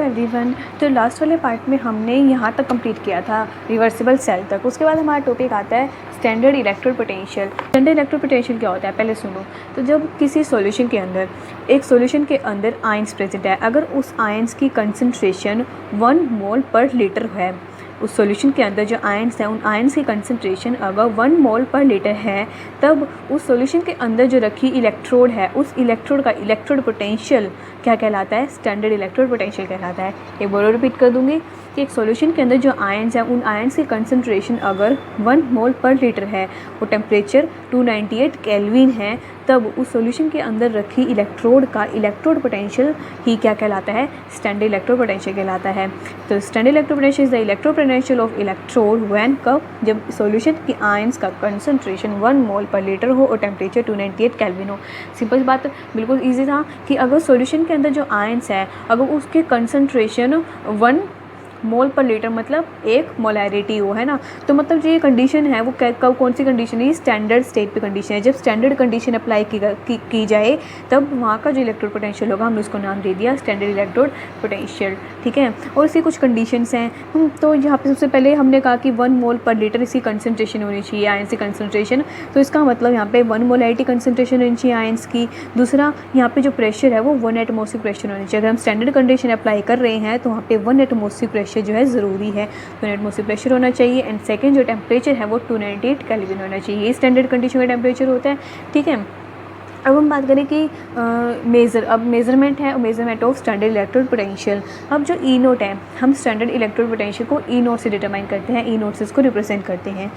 Everyone. तो last वाले part में हमने यहाँ तक कंप्लीट किया था रिवर्सिबल सेल तक। उसके बाद हमारा टॉपिक आता है standard electrode potential. Standard electrode potential क्या होता है पहले सुनो। तो जब किसी सॉल्यूशन के अंदर आयंस प्रेजेंट है, अगर उस आयंस की कंसंट्रेशन 1 मोल पर लीटर है, उस सॉल्यूशन के अंदर जो आयंस हैं उन आयंस की कंसंट्रेशन अगर 1 मोल पर लीटर है, तब उस सॉल्यूशन के अंदर जो रखी इलेक्ट्रोड है उस इलेक्ट्रोड का इलेक्ट्रोड पोटेंशियल क्या कहलाता है? स्टैंडर्ड इलेक्ट्रोड पोटेंशियल कहलाता है। एक बार रिपीट कर दूंगी कि एक सॉल्यूशन के अंदर जो आयंस हैं उन आयंस की कंसंट्रेशन अगर 1 मोल पर लीटर है, वो टेम्परेचर 298 केल्विन है, तब उस सॉल्यूशन के अंदर रखी इलेक्ट्रोड का इलेक्ट्रोड पोटेंशियल ही क्या कहलाता है? स्टैंडर्ड इलेक्ट्रोड पोटेंशियल कहलाता है। तो standard electrode potential is the electrode potential of electrode when कब? जब सॉल्यूशन की आयंस का कंसंट्रेशन 1 मोल पर लीटर हो और टेम्परेचर 298 केल्विन हो। सिंपल बात, बिल्कुल ईजी था कि अगर सॉल्यूशन के अंदर जो आयंस है अगर उसके कंसंट्रेशन 1 मोल पर लीटर मतलब 1 मोलैरिटी हो, है ना, तो मतलब जो ये कंडीशन है वो कब कौन सी कंडीशन है? स्टैंडर्ड स्टेट पे कंडीशन है। जब स्टैंडर्ड कंडीशन अप्लाई की जाए तब वहाँ का जो इलेक्ट्रोड पोटेंशियल होगा हमने उसको नाम दे दिया स्टैंडर्ड इलेक्ट्रोड पोटेंशियल। ठीक है, और इसकी कुछ कंडीशंस हैं। तो यहाँ पे सबसे पहले हमने कहा कि 1 मोल पर लीटर इसकी कंसनट्रेशन होनी चाहिए, आयंस की कंसनट्रेशन। तो इसका मतलब यहाँ पे 1 मोलैरिटी कंसनट्रेशन होनी चाहिए आयंस की। दूसरा, यहाँ पे जो प्रेशर है वो 1 एटमॉस्फेरिक प्रेशर होनी चाहिए। अगर हम स्टैंडर्ड कंडीशन अप्लाई कर रहे हैं तो वहाँ पे 1 एटमॉस्फेरिक प्रेशर जो है ज़रूरी है, 1 एटमॉस्फेरिक प्रेशर होना चाहिए। एंड सेकंड जो टेम्परेचर है वो 298 केल्विन होना चाहिए। स्टैंडर्ड कंडीशन का टेम्परेचर होता है। ठीक है, अब हम बात करें कि मेज़रमेंट है, measurement of standard electrode potential. अब जो ई नोट है, हम स्टैंडर्ड इलेक्ट्रोड पोटेंशियल को ई नोट से डिटरमाइन करते हैं, ई नोट से इसको रिप्रेजेंट करते हैं।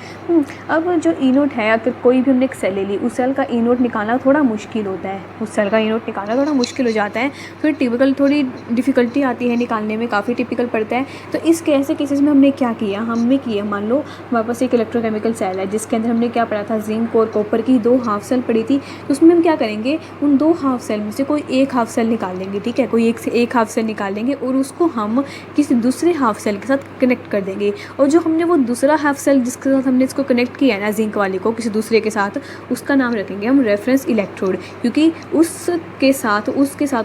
अब जो ई नोट है, अगर कोई भी हमने एक सेल ले ली, उस सेल का ई नोट निकालना थोड़ा मुश्किल होता है, उस सेल का ई नोट निकालना थोड़ा मुश्किल हो जाता है, थोड़ी डिफ़िकल्टी आती है निकालने में, काफ़ी टिपिकल पड़ता है। तो इस ऐसे केसेस में हमने क्या किया, मान लो हमारे पास एक इलेक्ट्रोकेमिकल सेल है जिसके अंदर हमने क्या पढ़ा था, जिंक और कॉपर की 2 हाफ सेल पड़ी थी। तो उसमें हम क्या करेंगे, उन 2 हाफ सेल में से कोई एक हाफ सेल निकाल लेंगे। ठीक है, कोई एक हाफ सेल निकाल लेंगे और उसको हम किसी दूसरे हाफ सेल के साथ कनेक्ट कर देंगे। और जो हमने वो दूसरा हाफ सेल जिसके साथ हमने इसको कनेक्ट किया है ना, जिंक वाले को किसी दूसरे के साथ, उसका नाम रखेंगे हम रेफरेंस इलेक्ट्रोड, क्योंकि उसके साथ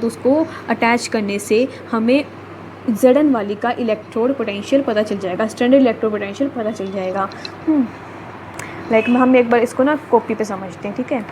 उसको अटैच करने से हमें Zn वाली का इलेक्ट्रोड पोटेंशियल पता चल जाएगा, स्टैंडर्ड इलेक्ट्रोड पोटेंशियल पता चल जाएगा। हम एक बार इसको ना कॉपी पे समझते हैं। ठीक है,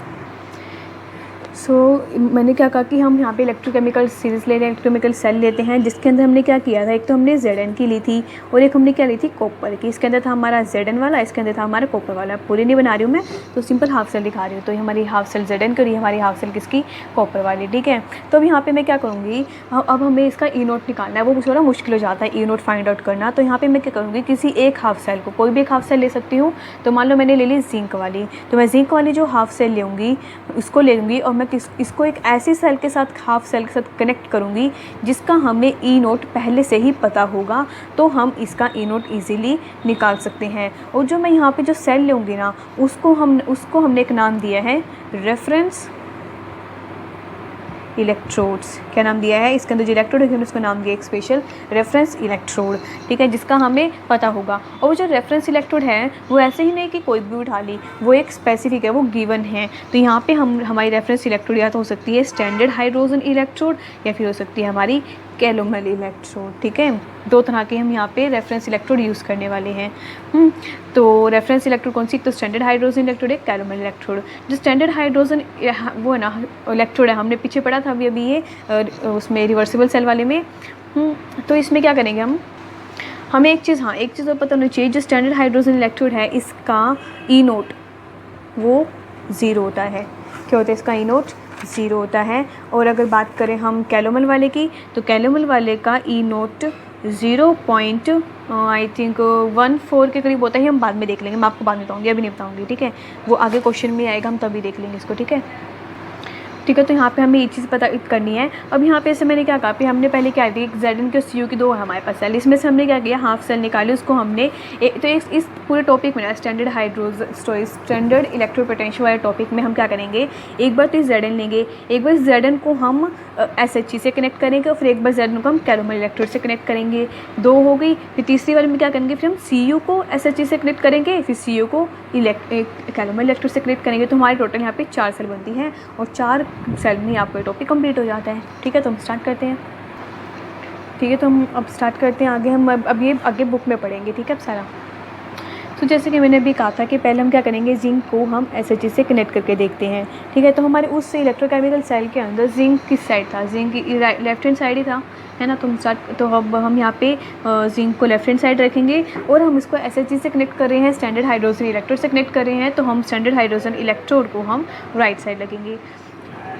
मैंने क्या कहा कि हम यहाँ पे इलेक्ट्रोकेमिकल सीरीज़ ले रहे हैं, इलेक्ट्रोकेमिकल सेल लेते हैं जिसके अंदर हमने क्या किया था, एक तो हमने Zn की ली थी और एक हमने क्या ली थी, कॉपर की। इसके अंदर था हमारा Zn वाला, इसके अंदर था हमारा कॉपर वाला। पूरी नहीं बना रही हूँ मैं, तो सिंपल हाफ सेल दिखा रही हूँ। तो हमारी हाफ सेल Zn करी, हमारी हाफ सेल किसकी, कॉपर वाली। ठीक है, तो अब यहाँ पर मैं क्या करूँगी, अब हमें इसका ई नोट निकालना है, वो थोड़ा मुश्किल हो जाता है ई नोट फाइंड आउट करना। तो यहाँ पर मैं क्या करूँगी, किसी एक हाफ सेल को, कोई भी एक हाफ सेल ले सकती हूँ। तो मान लो मैंने ले ली जिंक वाली, तो मैं जिंक वाली जो हाफ सेल लूँगी उसको ले लूँगी और मैं इसको एक ऐसी सेल के साथ, हाफ सेल के साथ कनेक्ट करूँगी जिसका हमें ई नोट पहले से ही पता होगा, तो हम इसका ई नोट ईज़िली निकाल सकते हैं। और जो मैं यहाँ पे जो सेल लूँगी ना, उसको हमने एक नाम दिया है रेफरेंस इलेक्ट्रोड्स। क्या नाम दिया है, इसके अंदर जो इलेक्ट्रोड है हमने उसका नाम दिया एक स्पेशल रेफरेंस इलेक्ट्रोड। ठीक है, जिसका हमें पता होगा। और वो जो रेफरेंस इलेक्ट्रोड है वो ऐसे ही नहीं कि कोई भी उठा ली, वो एक स्पेसिफिक है, वो गिवन है। तो यहाँ पे हमारी रेफरेंस इलेक्ट्रोड या तो हो सकती है स्टैंडर्ड हाइड्रोजन इलेक्ट्रोड या फिर हो सकती है हमारी कैलोमल इलेक्ट्रोड। ठीक है, 2 तरह के हम यहाँ पे रेफरेंस इलेक्ट्रोड यूज़ करने वाले हैं। तो रेफरेंस इलेक्ट्रोड कौन सी, तो स्टैंडर्ड हाइड्रोजन इलेक्ट्रोड है, कैलोमल इलेक्ट्रोड। जो स्टैंडर्ड हाइड्रोजन वो है ना इलेक्ट्रोड है, हमने पीछे पढ़ा था अभी ये उसमें रिवर्सिबल सेल वाले में। तो इसमें क्या करेंगे हमें एक चीज़ और पता होनी चाहिए, जो स्टैंडर्ड हाइड्रोजन इलेक्ट्रोड है इसका ई नोट वो 0 होता है। क्या होता है, इसका ई नोट 0 होता है। और अगर बात करें हम कैलोमल वाले की, तो कैलोमल वाले का ई नोट 0.14 के करीब होता है। हम बाद में देख लेंगे, मैं आपको बाद में बताऊँगी, अभी नहीं बताऊँगी। ठीक है, वो आगे क्वेश्चन में आएगा, हम तभी देख लेंगे इसको। ठीक है, तो यहाँ पे हमें ये चीज़ पता करनी है। अब यहाँ पे ऐसे मैंने क्या कहा, हमने पहले क्या दी, Zn की Cu की 2 है हमारे पास सेल, इसमें से हमने क्या किया, हाफ सेल निकाली, उसको हमने तो इस पूरे टॉपिक में ना स्टैंडर्ड इलेक्ट्रोड पोटेंशियल वाले टॉपिक में हम क्या करेंगे, एक बार तो Zn लेंगे, एक बार Zn को हम SHE से कनेक्ट करेंगे और फिर एक बार Zn को हम कैलोमल इलेक्ट्रोड से कनेक्ट करेंगे। 2 हो गई। फिर तीसरी बार में क्या करेंगे, फिर हम Cu को SHE से कनेक्ट करेंगे, फिर Cu को कैलोमल इलेक्ट्रोड से कनेक्ट करेंगे। तो हमारे टोटल यहाँ पे 4 सेल बनती हैं और 4 सेल में आपका टॉपिक कंप्लीट हो जाता है। ठीक है, तो हम स्टार्ट करते हैं। ठीक है, तो हम अब स्टार्ट करते हैं आगे। हम अब ये आगे बुक में पढ़ेंगे, ठीक है अब सारा। तो जैसे कि मैंने अभी कहा था कि पहले हम क्या करेंगे, जिंक को हम SHG से कनेक्ट करके देखते हैं, ठीक है। तो हमारे उस इलेक्ट्रोकेमिकल सेल के अंदर जिंक किस साइड था, जिंक लेफ्ट हैंड साइड ही था, है ना। तो अब हम यहाँ पे जिंक को लेफ्ट हैंड साइड रखेंगे और हम इसको SHG से कनेक्ट कर रहे हैं, स्टैंडर्ड हाइड्रोजन इलेक्ट्रोड से कनेक्ट कर रहे हैं, तो हम स्टैंडर्ड हाइड्रोजन इलेक्ट्रोड को हम राइट साइड लगेंगे।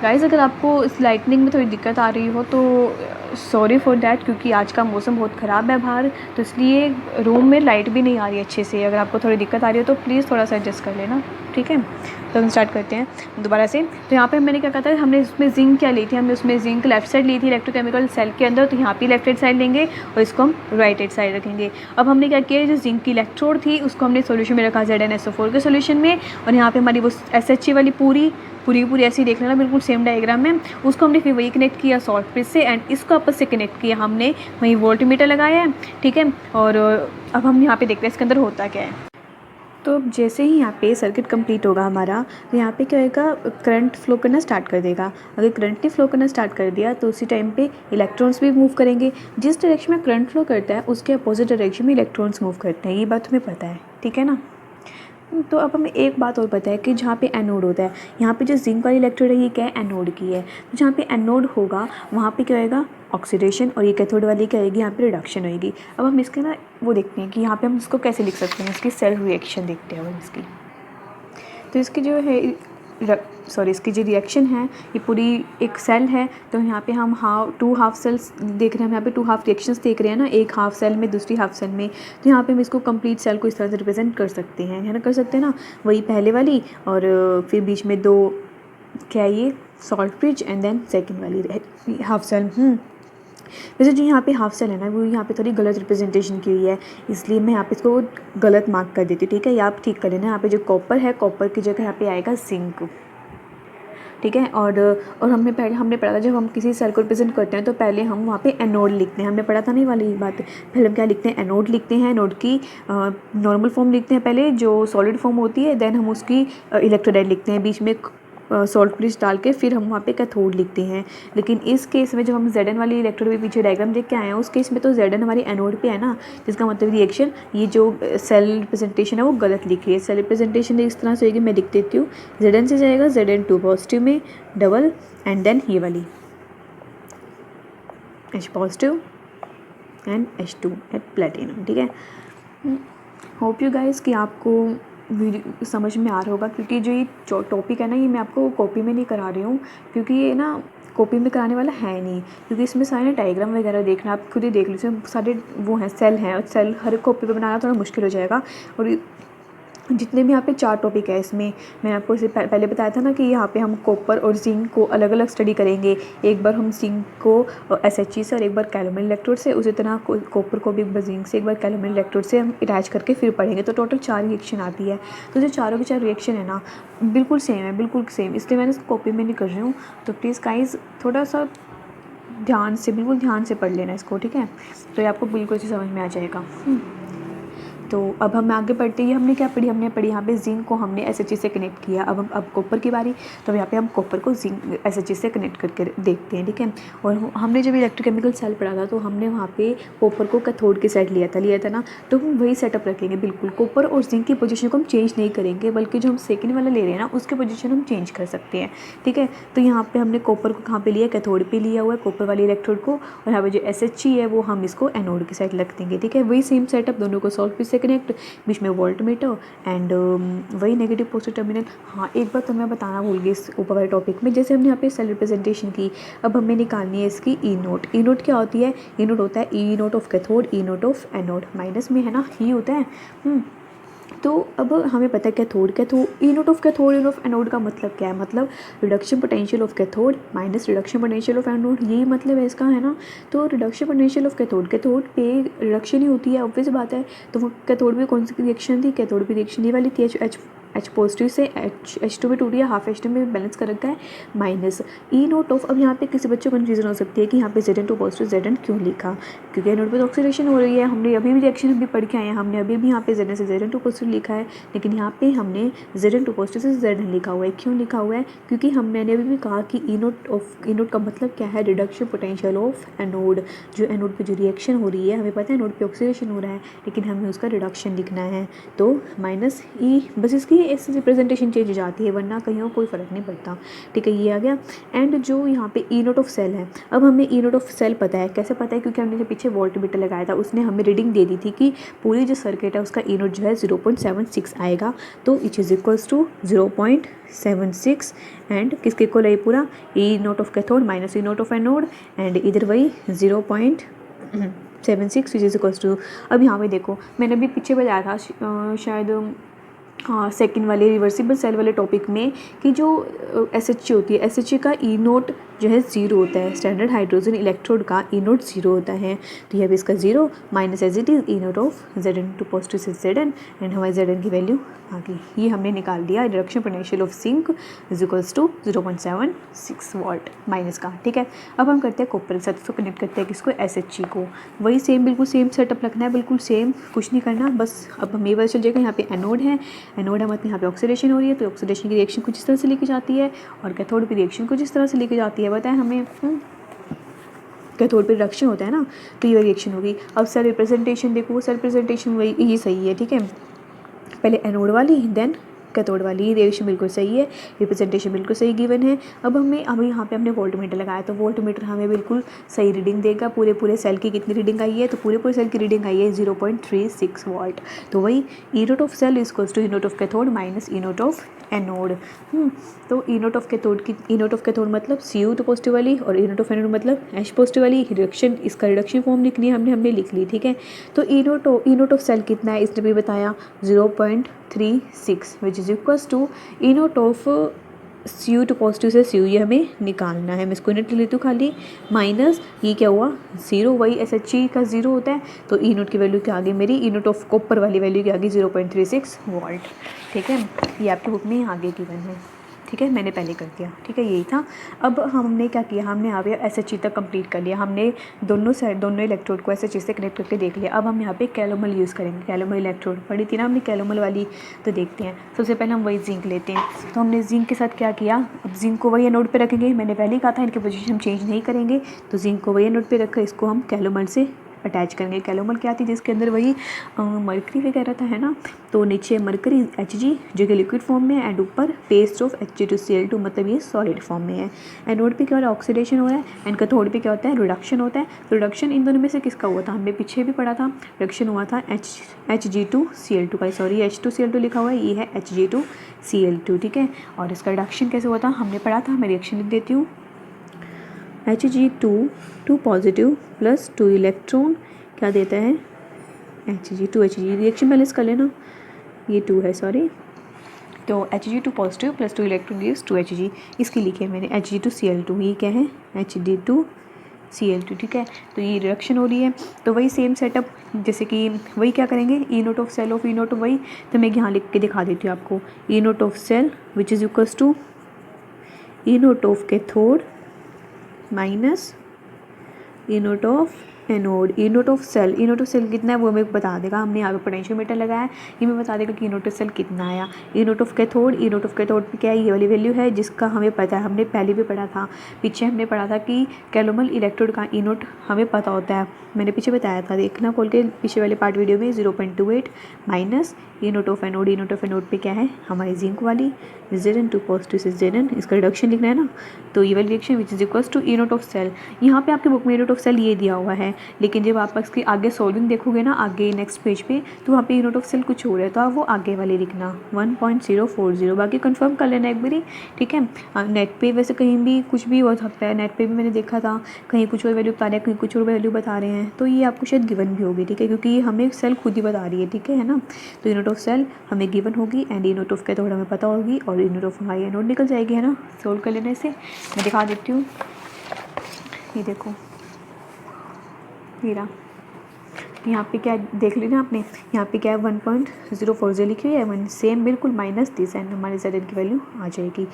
गाइस, अगर आपको इस लाइटनिंग में थोड़ी दिक्कत आ रही हो तो सॉरी फॉर दैट, क्योंकि आज का मौसम बहुत ख़राब है बाहर, तो इसलिए रूम में लाइट भी नहीं आ रही अच्छे से। अगर आपको थोड़ी दिक्कत आ रही हो तो प्लीज़ थोड़ा सा एडजस्ट कर लेना, ठीक है। तो हम स्टार्ट करते हैं दोबारा से। तो यहाँ पे मैंने क्या कहा था, हमने उसमें जिंक क्या ली थी, हमने उसमें जिंक लेफ्ट साइड ली थी इलेक्ट्रोकेमिकल सेल के अंदर, तो यहाँ पे लेफ्ट हैंड साइड लेंगे और इसको हम राइट हैंड साइड रखेंगे। अब हमने क्या किया, जो जिंक की इलेक्ट्रोड थी उसको हमने सोल्यूशन में रखा ZnSO4 के सोल्यूशन में, और यहाँ पे हमारी वो SHG वाली पूरी ऐसी देख लेना, बिल्कुल सेम डायग्राम में। उसको हमने फिर वही कनेक्ट किया सॉल्ट ब्रिज से, एंड इसको आपस से कनेक्ट किया हमने, वहीं वोल्टमीटर लगाया है, ठीक है। और अब हम यहाँ पे देखते हैं इसके अंदर होता क्या है। तो अब जैसे ही यहाँ पे सर्किट कंप्लीट होगा हमारा, तो यहाँ पे क्या होगा, करंट फ्लो करना स्टार्ट कर देगा। अगर करंट ने फ्लो करना स्टार्ट कर दिया तो उसी टाइम पे इलेक्ट्रॉन्स भी मूव करेंगे। जिस डायरेक्शन में करंट फ्लो करता है उसके अपोजिट डायरेक्शन में इलेक्ट्रॉन्स मूव करते हैं, ये बात तुम्हें पता है, ठीक है ना। तो अब हमें एक बात और पता है कि जहाँ पे एनोड होता है, यहाँ पे जो जिंक वाली इलेक्ट्रोड है ये क्या है, एनोड की है। तो जहाँ पे एनोड होगा वहाँ पे क्या होएगा, ऑक्सीडेशन, और ये कैथोड वाली क्या होगी, यहाँ पे रिडक्शन होगी। अब हम इसके ना वो देखते हैं कि यहाँ पे हम इसको कैसे लिख सकते हैं, इसकी सेल रिएक्शन देखते हैं हम इसकी। तो इसकी जो है इसकी जो रिएक्शन है, ये पूरी एक सेल है, तो यहाँ पे हम टू हाफ सेल्स देख रहे हैं, हम यहाँ पे टू हाफ रिएक्शंस देख रहे हैं ना, एक हाफ सेल में दूसरी हाफ सेल में। तो यहाँ पे हम इसको कंप्लीट सेल को इस तरह से रिप्रेजेंट कर सकते हैं, है ना, कर सकते हैं ना, वही पहले वाली, और फिर बीच में दो क्या है ये salt bridge, and then second वाली हाफ सेल। वैसे जो यहाँ पे हाफ सेल है ना, वो यहाँ पे थोड़ी गलत रिप्रेजेंटेशन की हुई है, इसलिए मैं यहाँ पे इसको गलत मार्क कर देती हूँ, ठीक है। ये आप ठीक कर लेना। यहाँ पे जो कॉपर है, कॉपर की जगह यहाँ पे आएगा जिंक, ठीक है। और हमने पढ़ा था, जब हम किसी सेल को रिप्रेजेंट करते हैं तो पहले हम वहाँ पे एनोड लिखते हैं, हमने पढ़ा था नहीं वाली बात। पहले हम क्या लिखते हैं, एनोड लिखते हैं, एनोड की नॉर्मल फॉर्म लिखते हैं पहले, जो सॉलिड फॉर्म होती है, देन हम उसकी इलेक्ट्रोलाइट लिखते हैं, बीच में सॉल्ट ब्रिज डाल के फिर हम वहाँ पे कैथोड लिखते हैं। लेकिन इस केस में जब हम Zn वाली इलेक्ट्रोड भी पीछे डायग्राम देख के आए हैं, उस केस में तो Zn हमारी एनोड पे है ना, जिसका मतलब रिएक्शन, ये जो सेल रिप्रेजेंटेशन है वो गलत लिखी है। सेल रिप्रेजेंटेशन इस तरह से होगी, मैं लिख देती हूँ, Zn से जाएगा Zn2 पॉजिटिव में डबल, एंड देन ये वाली H positive and H2 at platinum, ठीक है। होप यू गाइस कि आपको वीडियो समझ में आ रहा होगा, क्योंकि जो ये टॉपिक है ना, ये मैं आपको कॉपी में नहीं करा रही हूँ, क्योंकि ये ना कॉपी में कराने वाला है नहीं, क्योंकि इसमें सारे डायग्राम वगैरह देखना, आप खुद ही देख लीजिए, सारे वो हैं सेल हैं, और सेल हर कॉपी पे बनाना थोड़ा मुश्किल हो जाएगा। और जितने भी यहाँ पे 4 टॉपिक है, इसमें मैं आपको इससे पहले बताया था ना कि यहाँ पे हम कॉपर और जिंक को अलग अलग स्टडी करेंगे। एक बार हम जिंक को SHG से और एक बार कैल्विन इलेक्ट्रोड से, उसी तरह कॉपर को भी एक बार जिंक से एक बार कैल्विन इलेक्ट्रोड से हम अटैच करके फिर पढ़ेंगे। तो टोटल 4 रिएक्शन आती है। तो जो चारों की 4 रिएक्शन है ना, बिल्कुल सेम है, बिल्कुल सेम, इसलिए मैंने इसको कॉपी में नहीं कर रही हूँ। तो प्लीज़ गाइस थोड़ा सा बिल्कुल ध्यान से पढ़ लेना इसको, ठीक है। तो ये आपको बिल्कुल अच्छी समझ में आ जाएगा। तो अब हम आगे बढ़ते हैं, हमने क्या पढ़ी, हमने पढ़ी यहाँ पे जिंक को हमने SHG से कनेक्ट किया। अब कॉपर की बारी, तो यहाँ पे हम कॉपर को जिंक SHG से कनेक्ट करके देखते हैं, ठीक है। और हमने जब इलेक्ट्रोकेमिकल सेल पढ़ा था तो हमने वहाँ पे कॉपर को कैथोड की साइड लिया था ना, तो हम वही सेटअप रखेंगे बिल्कुल। कॉपर और जिंक की पोजीशन को हम चेंज नहीं करेंगे, बल्कि जो हम सेकेंड वाला ले रहे हैं ना, उसकी पोजीशन हम चेंज कर सकते हैं, ठीक है। तो यहाँ पे हमने कॉपर को कहाँ पे लिया, कैथोड पे लिया हुआ है कॉपर वाली इलेक्ट्रोड को, और यहाँ पे जो SHG है वो हम इसको एनोड की साइड रख देंगे, ठीक है। वही सेम सेटअप, दोनों को सॉल्ट से कनेक्ट, बीच में वोल्टमीटर एंड वही नेगेटिव पॉजिटिव टर्मिनल। हाँ, एक बात तो मैं बताना भूल गई इस ऊपर वाले टॉपिक में, जैसे हमने यहाँ पे सेल रिप्रेजेंटेशन की, अब हमें निकालनी है इसकी ई नोट। ई नोट क्या होती है, ई नोट होता है E naught of cathode, E naught of anode, minus में है ना ही होता है। तो अब हमें पता है cathode E naught of cathode, E naught of anode का मतलब क्या है, मतलब reduction potential of cathode minus reduction potential of anode, यही मतलब है इसका, है ना। तो रिडक्शन पोटेंशियल ऑफ कैथोड पे रिडक्शन ही होती है, ऑब्वियस बात है। तो वो कैथोड भी कौन सी रिएक्शन थी, कैथोड भी रिएक्शन ये वाली थी, H H पॉजिटिव से H2 में टूट गया, हाफ H2 में बैलेंस कर रखा है, माइनस ई नोट ऑफ। अब यहाँ पे किसी बच्चे को कन्फ्यूजन हो सकती है कि यहाँ पे Zn2 पॉजिटिव Zn क्यों लिखा, क्योंकि एनोड पे तो ऑक्सीडेशन हो रही है। हमने अभी भी रिएक्शन भी पढ़ के आए हैं, हमने अभी भी यहाँ पे Zn से Zn2 पॉजिटिव लिखा है, लेकिन यहाँ पे हमने Zn2 पॉजिटिव से Zn लिखा हुआ है। क्यों लिखा हुआ है, क्योंकि मैंने अभी भी कहा कि ई नोट का मतलब क्या है, रिडक्शन पोटेंशियल ऑफ एनोड। जो एनोड पे जो रिएक्शन हो रही है, हमें पता है एनोड पे ऑक्सीडेशन हो रहा है, लेकिन हमें उसका रिडक्शन लिखना है, तो माइनस ई, बस इसकी ऐसे रिप्रेजेंटेशन चेंज हो जाती है, वरना कहीं कोई फ़र्क नहीं पड़ता। ठीक है, ये आ गया। एंड जो यहाँ पे ई नोट ऑफ सेल है, अब हमें ई नोट ऑफ सेल पता है। कैसे पता है, क्योंकि हमने पीछे वोल्टमीटर लगाया था, उसने हमें रीडिंग दे दी थी कि पूरी जो सर्किट है उसका ई नोट जो है 0.76 आएगा, तो it is equals to 0.76 and किसके इक्वल है पूरा, E naught of cathode minus E naught of anode, and इधर वही 0.76 विच इज़ इक्वल्स टू। अब यहाँ पे देखो, मैंने अभी पीछे बताया था शायद सेकंड वाले रिवर्सिबल सेल वाले टॉपिक में कि जो SHG होती है, SHG का ई नोट जो है 0 होता है, स्टैंडर्ड हाइड्रोजन इलेक्ट्रोड का ई नोट 0 होता है। तो ये भी इसका 0 minus as it is E naught of Zn2 positive से Zn, एंड हमारे Zn की वैल्यू आ गई। ये हमने निकाल दिया, reduction potential of zinc is equals to 0.76 volt minus का। ठीक है, अब हम करते हैं कॉपर के साथ, इसको कनेक्ट करते हैं किसको, SHG को। वही सेम, बिल्कुल सेम सेटअप रखना है, बिल्कुल सेम, कुछ नहीं करना, बस अब हमें पता चल जाएगा यहाँ पे एनोड है, एनोड है मतलब यहाँ पे ऑक्सीडेशन हो रही है, तो ऑक्सीडेशन की रिएक्शन कुछ इस तरह से लेके जाती है, और कैथोड की रिएक्शन कुछ इस तरह से लेके जाती है। बताएं हमें, कैथोड पे रिडक्शन होता है ना, तो ये रिएक्शन होगी। अब सेल रिप्रेजेंटेशन देखो, सेल रिप्रेजेंटेशन वही यही सही है। ठीक है, पहले एनोड वाली देन कैथोड वाली, ये रिएक्शन बिल्कुल सही है, रिप्रेजेंटेशन बिल्कुल सही गिवन है। अब यहाँ पे हमने वोल्टमीटर लगाया, तो वोल्टमीटर हमें बिल्कुल सही रीडिंग देगा। पूरे सेल की कितनी रीडिंग आई है, तो पूरे सेल की रीडिंग आई है 0.36 वोल्ट। तो वही E naught of cell is equals to E naught of cathode minus E naught of anode. तो ई नोट ऑफ कैथोड मतलब Cu2 पॉजिटिव वाली, और ई नोट ऑफ एनोड मतलब H पॉजिटिव वाली। रिडक्शन, इसका रिडक्शन फॉर्म लिखनी है, हमने लिख ली। ठीक है, तो ई नोट ऑफ सेल कितना है, इसने भी बताया 0.36 which is equals to E naught of Cu2 positive से Cu, ये हमें निकालना है। मैं इसको यूनिट लेती हूँ खाली, माइनस ये क्या हुआ 0, वही SHG का 0 होता है, तो ई नोट की वैल्यू क्या आ गई मेरी, ई नोट ऑफ कॉपर वाली वैल्यू क्या आ गई 0.36 वोल्ट। ठीक है, ये आपकी बुक में आगे गिवन है। ठीक है, मैंने पहले कर दिया। ठीक है, यही था। अब हमने क्या किया, हमने यहाँ पे SHG तक कंप्लीट कर लिया, हमने दोनों इलेक्ट्रोड को SHG से कनेक्ट करके देख लिया। अब हम यहाँ पे कैलोमल यूज़ करेंगे, कैलोमल इलेक्ट्रोड पढ़ी थी ना हमने कैलोमल वाली, तो देखते हैं। सबसे पहले हम वही जिंक लेते हैं, तो हमने जिंक के साथ क्या किया, अब जिंक को वही एनोड पे रखेंगे। मैंने पहले ही कहा था इनकी पोजीशन हम चेंज नहीं करेंगे, तो जिंक को वही एनोड पे रखा, इसको हम कैलोमल से अटैच करेंगे। कैलोमल क्या थी, जिसके अंदर वही मरकरी वगैरह था, है ना, तो नीचे मरकरी Hg जो कि लिक्विड फॉर्म में है, एंड ऊपर पेस्ट ऑफ Hg2Cl2 मतलब ये सॉलिड फॉर्म में है। एनोड पे क्या हो रहा है, ऑक्सीडेशन हो रहा है, एंड कैथोड पे क्या होता है, रिडक्शन होता है। तो रिडक्शन इन दोनों में से किसका हुआ था, हमने पीछे भी पढ़ा था, रिडक्शन हुआ था Hg2Cl2 का, सॉरी H2Cl2 लिखा हुआ है, ये है Hg2Cl2। ठीक है, और इसका रिडक्शन कैसे हुआ था हमने पढ़ा था, मैं रिएक्शन लिख देती हूँ। Hg2 पॉजिटिव प्लस 2 इलेक्ट्रॉन क्या देता है, Hg रिएक्शन बैलेंस कर लेना, ये 2 है सॉरी, तो Hg2 positive plus 2 electron gives 2 Hg, इसकी लिखी है मैंने Hg2Cl2, ये क्या है Hg2Cl2। ठीक है, तो ये रिएक्शन हो रही है, तो वही सेम सेटअप, जैसे कि वही क्या करेंगे, E naught of cell of E naught, वही तो मैं यहाँ लिख के दिखा देती हूँ आपको, E naught of cell which is equals to E naught of cathode minus E naught of anode. E naught of cell कितना है वो हमें बता देगा, हमने यहाँ पे पोटेंशियोमीटर लगाया है, ये हमें बता देगा कि ई नोट ऑफ सेल कितना आया। ई नोट ऑफ कैथोड पे क्या है, ये वाली वैल्यू है जिसका हमें पता है, हमने पहले भी पढ़ा था, पीछे हमने पढ़ा था कि कैलोमल इलेक्ट्रोड का ई नोट हमें पता होता है, मैंने पीछे बताया था, देखना खोल के पीछे वाले पार्ट वीडियो में, 0.28 minus E naught of anode पे क्या है हमारी जिंक वाली Zn2 पॉजिटिव से Zn, इसका रिडक्शन लिखना है ना, तो ये वाली reaction which is equals to E naught of cell. यहाँ पे आपके बुक में ई नोट ऑफ सेल ये दिया हुआ है, लेकिन जब आप इसके आगे सॉल्विंग देखोगे ना, आगे नेक्स्ट पेज पे, तो वहाँ पे ई नोट ऑफ सेल कुछ और है, तो आप वो आगे वाले लिखना 1.040, बाकी कंफर्म कर लेना एक बारी। ठीक है, नेट पे वैसे कहीं भी कुछ भी हो सकता है, नेट पे भी मैंने देखा था, कहीं कुछ और वैल्यू बता रहे हैं, कहीं कुछ और वैल्यू बता रहे हैं, तो ये आपको शायद गिवन भी होगी। ठीक है, क्योंकि ये हमें सेल खुद ही बता रही है। ठीक है ना, तो ई नोट ऑफ सेल हमें गिवन होगी, and E naught of cathode हमें पता होगी, और ई नोट ऑफ हमारी एनोड निकल जाएगी, है ना। सोल्व कर लेने से मैं दिखा देती हूँ, ये देखो, ये रहा, यहाँ पे क्या देख लेना आपने, यहाँ पे क्या है 1.040 लिखी हुई है, वन सेम बिल्कुल माइनस दिस एंड हमारे ZN की वैल्यू आ जाएगी।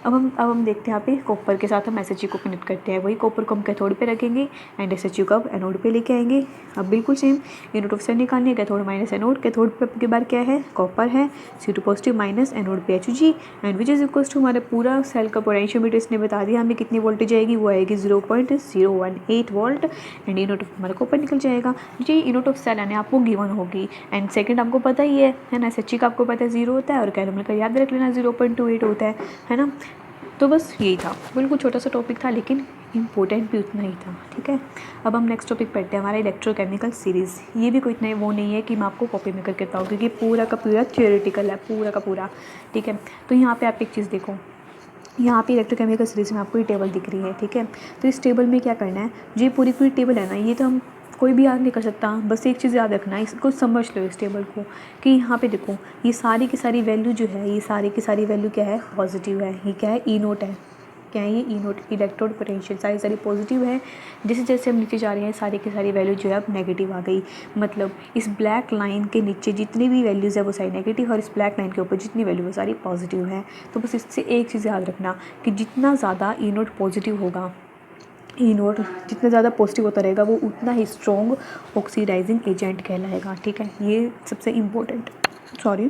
अब हम देखते हैं यहाँ पे कॉपर के साथ हम SHU को कनेक्ट करते हैं। वही कॉपर को हम कैथोड पे रखेंगे एंड SHU को अब एनोड पे लेके आएंगे। अब बिल्कुल सेम यूनिट ऑफ सेल निकालनी है, कैथोड माइनस एनोड। कैथोड पे के बार क्या है, कॉपर है, CO2 पॉजिटिव माइनस एनोड पे Hg and which is equals to हमारे पूरा सेल का पोटेंशियोमीटर इसने बता दिया हमें कितनी वोल्टेज आएगी, वो आएगी 0.018 वोल्ट एंड यूनिट ऑफ हमारा कॉपर निकल जाएगा। जी यूनिट ऑफ सेल यानी आपको गिवन होगी एंड सेकंड आपको पता ही है ना, SHG का आपको पता है 0 होता है और कैलोरी का याद रख लेना 0.28 होता है ना। तो बस यही था, बिल्कुल छोटा सा टॉपिक था लेकिन इम्पोर्टेंट भी उतना ही था। ठीक है, अब हम नेक्स्ट टॉपिक पढ़ते हैं, हमारा इलेक्ट्रोकेमिकल सीरीज़। ये भी कोई इतना वो नहीं है कि मैं आपको कॉपी में करके बताऊँ, क्योंकि पूरा का पूरा थियोरेटिकल है, पूरा का पूरा। ठीक है, तो यहाँ पे आप एक चीज़ देखो, यहाँ पे इलेक्ट्रोकेमिकल सीरीज़ में आपको ये टेबल दिख रही है। ठीक है, तो इस टेबल में क्या करना है, जो ये पूरी पूरी टेबल है ना, ये तो हम कोई भी याद नहीं कर सकता, बस एक चीज़ याद रखना है, इसको समझ लो इस टेबल को, कि यहाँ पे देखो ये सारी की सारी वैल्यू जो है, ये सारी की सारी वैल्यू क्या है, पॉजिटिव है। ये क्या है, ई नोट है, क्या है ये, ई नोट इलेक्ट्रोड पोटेंशियल सारी सारी पॉजिटिव है। जैसे जैसे हम नीचे जा रहे हैं सारी की सारी वैल्यू जो है अब नेगेटिव आ गई। मतलब इस ब्लैक लाइन के नीचे जितनी भी वैल्यूज़ है वो सारी नेगेटिव, और इस ब्लैक लाइन के ऊपर जितनी वैल्यू वो सारी पॉजिटिव है। तो बस इससे एक चीज़ याद रखना कि जितना ज़्यादा ई नोट पॉजिटिव होगा, ई नोट जितना ज़्यादा पॉजिटिव होता रहेगा वो उतना ही स्ट्रॉन्ग ऑक्सीडाइजिंग एजेंट कहलाएगा। ठीक है, ये सबसे इम्पोर्टेंट, सॉरी,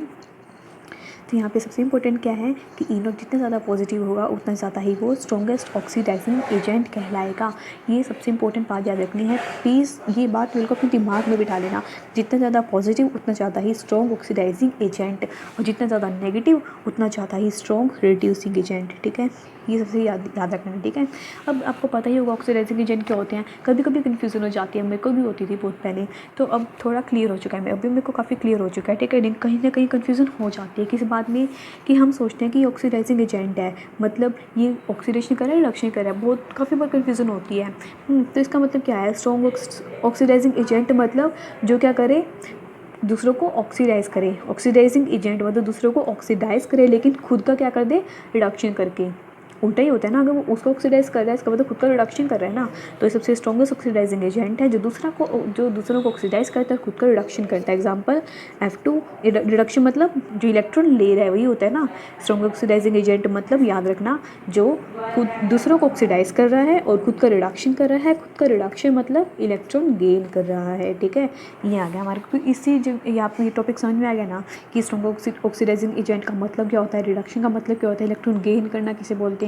तो यहाँ पे सबसे इम्पोर्टेंट क्या है कि ई नोट जितना ज़्यादा पॉजिटिव होगा उतना ज़्यादा ही वो स्ट्रॉन्गेस्ट ऑक्सीडाइजिंग एजेंट कहलाएगा। ये सबसे इम्पोर्टेंट बात याद रखनी है, प्लीज़ ये बात बिल्कुल अपने दिमाग में बिठा लेना। जितना ज़्यादा पॉजिटिव उतना ज़्यादा ही स्ट्रॉन्ग ऑक्सीडाइजिंग एजेंट, और जितना ज़्यादा नेगेटिव उतना ज़्यादा ही स्ट्रॉन्ग रिड्यूसिंग एजेंट। ठीक है, ये सबसे याद रखना है। ठीक है, अब आपको पता ही होगा ऑक्सीडाइजिंग एजेंट क्या होते हैं। कभी कभी कन्फ्यूज़न हो जाती है, मेरे को भी होती थी बहुत पहले, तो अब थोड़ा क्लियर हो चुका है, अभी मेरे को काफ़ी क्लियर हो चुका है। ठीक है, कहीं ना कहीं कन्फ्यूज़न हो जाती है किस बात में, कि हम सोचते हैं कि ऑक्सीडाइजिंग एजेंट है, मतलब ये ऑक्सीडेशन कर रहा है, रिडक्शन कर रहा है, बहुत काफ़ी बार कन्फ्यूज़न होती है। तो इसका मतलब क्या है, स्ट्रॉन्ग ऑक्सीडाइजिंग एजेंट मतलब जो क्या करे, दूसरों को ऑक्सीडाइज़ करे। ऑक्सीडाइजिंग एजेंट मतलब दूसरों को ऑक्सीडाइज़ करे लेकिन खुद का क्या कर दे, रिडक्शन करके। उल्टा ही होता है ना, अगर वो उसको ऑक्सीडाइज़ कर रहा है इसका मतलब खुद का रिडक्शन कर रहा है ना। तो ये सबसे स्ट्रॉन्गेस्ट ऑक्सीडाइजिंग एजेंट है जो दूसरों को ऑक्सीडाइज़ करता है, खुद का रिडक्शन करता है। एग्जांपल F2, रिडक्शन मतलब जो इलेक्ट्रॉन ले रहा है वही होता है ना। स्ट्रॉन्ग ऑक्सीडाइजिंग एजेंट मतलब याद रखना जो खुद दूसरों को ऑक्सीडाइज़ कर रहा है और खुद का रिडक्शन कर रहा है। खुद का रिडक्शन मतलब इलेक्ट्रॉन गेन कर रहा है। ठीक है, ये आ गया हमारे को, इसी ये आपको ये टॉपिक समझ में आ गया ना कि स्ट्रॉन्ग ऑक्सीडाइजिंग एजेंट का मतलब क्या होता है, रिडक्शन का मतलब क्या होता है, इलेक्ट्रॉन गेन करना किसे बोलते हैं।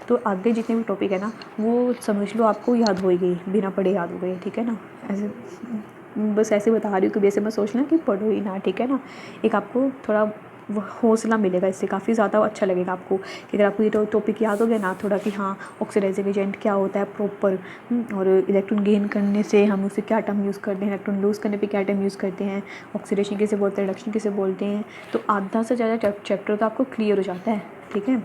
तो आगे जितने भी टॉपिक है ना वो समझ लो आपको याद हो गई, बिना पढ़े याद हो गई। ठीक है ना, ऐसे बस ऐसे बता रही हूँ कि वैसे मैं सोचना कि पढ़ो ही ना। ठीक है ना, एक आपको थोड़ा हौसला मिलेगा, इससे काफ़ी ज़्यादा अच्छा लगेगा आपको कि अगर आपको ये टॉपिक याद हो गया ना थोड़ा, कि हाँ ऑक्सीडाइजिंग एजेंट क्या होता है प्रॉपर, और इलेक्ट्रॉन गेन करने से हम उसे क्या टर्म यूज़ करते हैं, इलेक्ट्रॉन लूज़ करने पे क्या टर्म यूज़ करते हैं, ऑक्सीडेशन किसे बोलते हैं, रिडक्शन किसे बोलते हैं। तो आधा से ज़्यादा चैप्टर तो आपको क्लियर हो जाता है। ठीक है,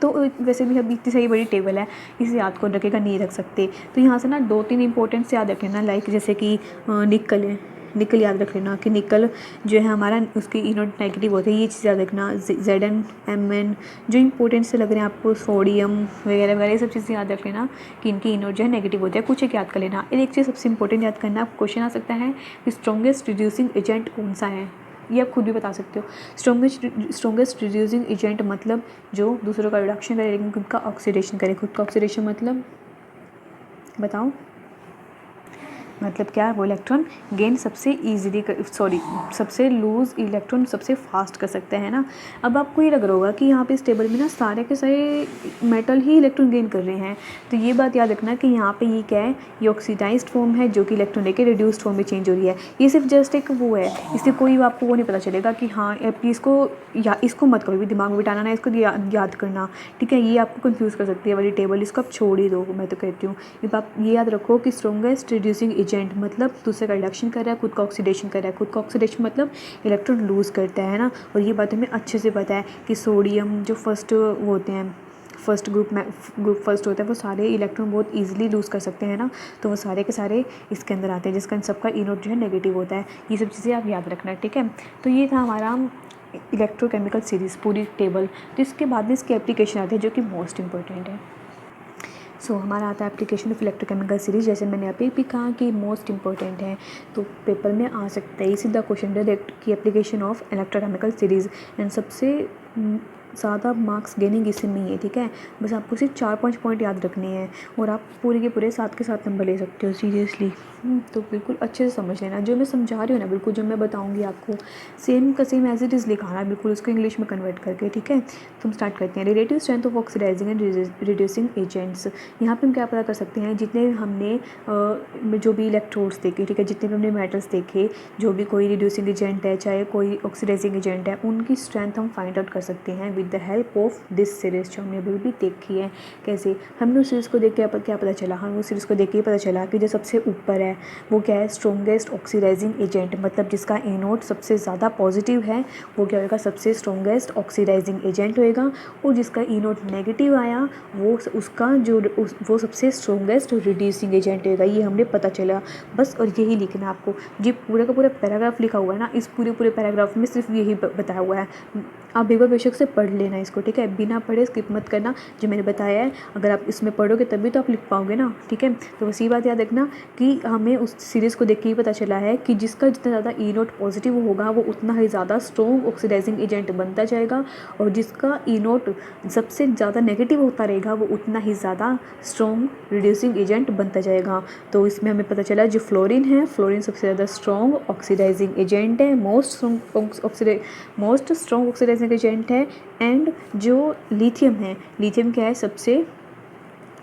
तो वैसे भी अभी इतनी सारी बड़ी टेबल है, इसे याद कौन रखेगा, नहीं रख सकते। तो यहाँ से ना 2-3 इंपॉर्टेंट से याद रख लेना, लाइक जैसे कि निकल है, निकल याद रख लेना कि निकल जो है हमारा उसकी ई नोट नेगेटिव होते हैं, ये चीज़ याद रखना। Zn Mn जो इंपॉर्टेंट से लग रहे हैं आपको, सोडियम वगैरह वगैरह ये सब चीज़ें याद रख लेना कि इनकी ई नोट जो है नेगेटिव होते हैं। कुछ एक याद कर लेना। एक चीज़ सबसे इंपॉर्टेंट याद करना, आपको क्वेश्चन आ सकता है कि स्ट्रॉन्गेस्ट रिड्यूसिंग एजेंट कौन सा है, ये आप खुद भी बता सकते हो। स्ट्रॉन्गेस्ट रिड्यूसिंग एजेंट मतलब जो दूसरों का रिडक्शन करे लेकिन खुद का ऑक्सीडेशन करे। खुद का ऑक्सीडेशन मतलब बताओ, मतलब क्या, वो इलेक्ट्रॉन गेन सबसे ईजिली सबसे लूज़ इलेक्ट्रॉन सबसे फास्ट कर सकते हैं ना। अब आपको ये लग रहा होगा कि यहाँ पे इस टेबल में ना सारे के सारे मेटल ही इलेक्ट्रॉन गेन कर रहे हैं। तो ये बात याद रखना कि यहाँ पे ये क्या है, ये ऑक्सीडाइज्ड फॉर्म है जो कि इलेक्ट्रॉन लेके रिड्यूस्ड फॉर्म में चेंज हो रही है। ये सिर्फ जस्ट एक वो है, इससे कोई आपको वो नहीं पता चलेगा कि हाँ इसको मत कभी भी दिमाग में बिठाना ना, इसको याद करना। ठीक है, ये आपको कंफ्यूज कर सकती है वाली टेबल, इसको आप छोड़ ही दो, मैं तो कहती हूँ। ये याद रखो कि स्ट्रॉन्गेस्ट रिड्यूसिंग एजेंट मतलब दूसरे का रिडक्शन कर रहा है, खुद का ऑक्सीडेशन कर रहा है। खुद का ऑक्सीडेशन मतलब इलेक्ट्रॉन लूज़ करता है ना। और ये बात हमें अच्छे से पता है कि सोडियम जो फर्स्ट वो होते हैं, फर्स्ट ग्रुप फर्स्ट होता है, वो सारे इलेक्ट्रॉन बहुत इजीली लूज़ कर सकते हैं ना। तो वो सारे के सारे इसके अंदर आते हैं, जिसका सबका ई नोट जो है नेगेटिव होता है। ये सब चीज़ें आप याद रखना। ठीक है, तो ये था हमारा इलेक्ट्रोकेमिकल सीरीज़ पूरी टेबल। तो इसके बाद में इसके एप्लीकेशन आते हैं जो कि मोस्ट इंपॉर्टेंट है। हमारा आता है एप्लीकेशन ऑफ इलेक्ट्रोकेमिकल सीरीज। जैसे मैंने अभी भी कहा कि मोस्ट इंपॉर्टेंट है, तो पेपर में आ सकता है सीधा क्वेश्चन डायरेक्ट की application of electrochemical series. And सबसे ज़्यादा मार्क्स गेनिंग इसी में ही है, ठीक है। बस आपको सिर्फ 4-5 पॉइंट याद रखने हैं और आप पूरे के पूरे 7 के 7 नंबर ले सकते हो सीरियसली। तो बिल्कुल अच्छे से समझ लेना, जो मैं समझा रही हूँ ना, बिल्कुल जो मैं बताऊँगी आपको सेम का सेम एज इट इज़ लिखाना है, बिल्कुल उसको इंग्लिश में कन्वर्ट करके, ठीक है। तो हम स्टार्ट करते हैं। Relative strength of oxidising and reducing agents. यहाँ पे हम क्या पता कर सकते हैं, जितने हमने जो भी इलेक्ट्रोड्स देखे, ठीक है, जितने भी हमने मेटल्स देखे, जो भी कोई रिड्यूसिंग एजेंट है चाहे कोई ऑक्सीडाइजिंग एजेंट है, उनकी स्ट्रेंथ हम फाइंड आउट कर सकते हैं with the help of this series जो हमने अभी भी देखी है। कैसे हमने उस सीरीज़ को देख के क्या पता चला, हमें उस सीरीज़ को देख के पता चला कि जो सबसे ऊपर है वो क्या है, स्ट्रॉन्गेस्ट ऑक्सीडाइजिंग एजेंट, मतलब जिसका ए नोट सबसे ज़्यादा पॉजिटिव है वो क्या होगा, सबसे स्ट्रॉन्गेस्ट ऑक्सीडाइजिंग एजेंट होएगा। और जिसका ई नोट नेगेटिव आया वो उसका वो सबसे स्ट्रॉन्गेस्ट रिड्यूसिंग एजेंट होएगा। ये हमने पता चला बस। और यही लिखना आपको, जो पूरा का पूरा पैराग्राफ लिखा हुआ है ना, इस पूरे पैराग्राफ में सिर्फ यही बताया हुआ है। आप एक बार बेशक से पढ़ लेना इसको, ठीक है, बिना पढ़े स्किप मत करना। जो मैंने बताया है अगर आप इसमें पढ़ोगे तभी तो आप लिख पाओगे ना, ठीक है। तो बस ये बात याद रखना कि हमें उस सीरीज़ को देख के ही पता चला है कि जिसका जितना ज़्यादा ई नोट पॉजिटिव होगा वो उतना ही ज़्यादा स्ट्रॉन्ग ऑक्सीडाइजिंग एजेंट बनता जाएगा, और जिसका ई नोट सबसे ज़्यादा नेगेटिव होता रहेगा वो उतना ही ज़्यादा स्ट्रॉन्ग रिड्यूसिंग एजेंट बनता जाएगा। तो इसमें हमें पता चला जो फ्लोरीन है, फ्लोरीन सबसे ज़्यादा स्ट्रॉन्ग ऑक्सीडाइजिंग एजेंट है, मोस्ट स्ट्रॉन्ग ऑक्सीडाइजिंग एजेंट है। एंड जो लिथियम है, लिथियम क्या है, सबसे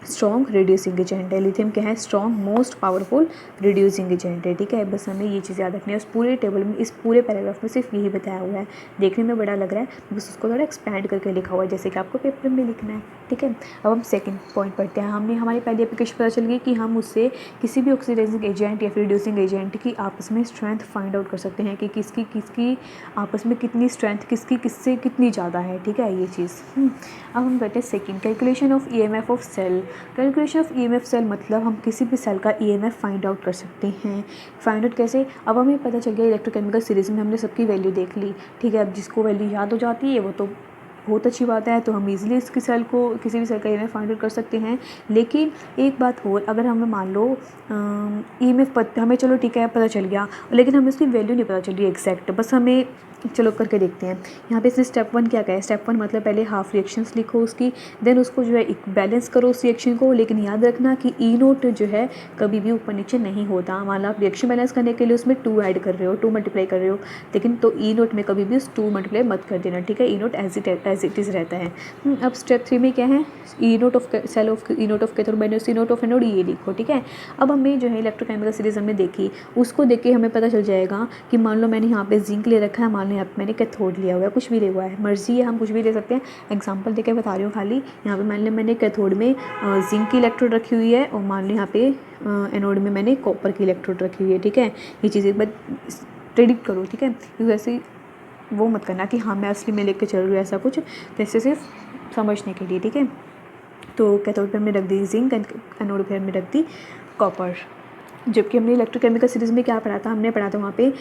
स्ट्रॉन्ग रिड्यूसिंग एजेंट है। लिथियम क्या है, strong most powerful reducing agent है, ठीक है। बस हमें ये चीज़ याद रखनी है। उस पूरे टेबल में, इस पूरे पैराग्राफ में सिर्फ यही बताया हुआ है। देखने में बड़ा लग रहा है, बस उसको थोड़ा एक्सपैंड करके लिखा हुआ है जैसे कि आपको पेपर में लिखना है, ठीक है। अब हम सेकंड पॉइंट पढ़ते हैं। हमने हमारी पहली एप्लीकेशन पता चल गई कि हम उससे किसी भी ऑक्सीडाइजिंग एजेंट या फिर रिड्यूसिंग एजेंट की आपस में स्ट्रेंथ फाइंड आउट कर सकते हैं कि किसकी आपस में कितनी स्ट्रेंथ, किससे कितनी ज़्यादा है, ठीक है, ये चीज़। अब हम करते हैं second, calculation of EMF of cell. Calculation of EMF cell मतलब हम किसी भी सेल का ईएमएफ फाइंड आउट कर सकते हैं। फाइंड आउट कैसे, अब हमें पता चल गया इलेक्ट्रोकेमिकल सीरीज़ में हमने सबकी वैल्यू देख ली, ठीक है। अब जिसको वैल्यू याद हो जाती है वो तो बहुत अच्छी बात है, तो हम इजीली इसकी सेल को, किसी भी सेल का ईएमएफ फाइंड आउट कर सकते हैं। लेकिन एक बात और, अगर हमें मान लो ईएमएफ हमें, चलो ठीक है पता चल गया, लेकिन हमें उसकी वैल्यू नहीं पता चल रही एग्जैक्ट, बस हमें चलो करके देखते हैं। यहाँ पे इसने स्टेप 1 क्या कहा है, स्टेप 1 मतलब पहले हाफ रिएक्शंस लिखो उसकी, देन उसको जो है एक बैलेंस करो उस रिएक्शन को। लेकिन याद रखना कि ई नोट जो है कभी भी ऊपर नीचे नहीं होता। मान लो आप रिएक्शन बैलेंस करने के लिए उसमें 2 ऐड कर रहे हो, 2 मल्टीप्लाई कर रहे हो, लेकिन तो ई नोट में कभी भी उस 2 मल्टीप्लाई मत कर देना, ठीक है। E naught as it is रहता है। अब स्टेप 3 में क्या है, E naught of cell of E naught of cathode minus E naught of anode, ये लिखो, ठीक है। अब हमें जो है इलेक्ट्रोकेमिकल सीरीज हमने देखी, उसको देख के हमें पता चल जाएगा कि मान लो मैंने यहाँ पे जिंक ले रखा है, मान लो यहाँ पे मैंने कैथोड लिया हुआ है, कुछ भी लिया हुआ है, मर्जी है, हम कुछ भी ले सकते हैं। एग्जांपल देके बता रही हूँ खाली। यहाँ पे मान लो मैंने कैथोड में जिंक की इलेक्ट्रोड रखी हुई है, और मान लो यहाँ पे एनोड में मैंने कॉपर की इलेक्ट्रोड रखी हुई है, ठीक है। ये चीज़ें बस प्रेडिक्ट करो, ठीक है, क्योंकि वैसे वो मत करना कि हाँ मैं असली में लेके चल रही हूँ ऐसा कुछ, जैसे सिर्फ समझने के लिए, ठीक है। तो कैथोड पे हमने रख दी जिंक, एनोड पे हमने रख दी कॉपर। जबकि हमने इलेक्ट्रोकेमिकल सीरीज़ में क्या पढ़ा था, हमने पढ़ा था वहाँ पे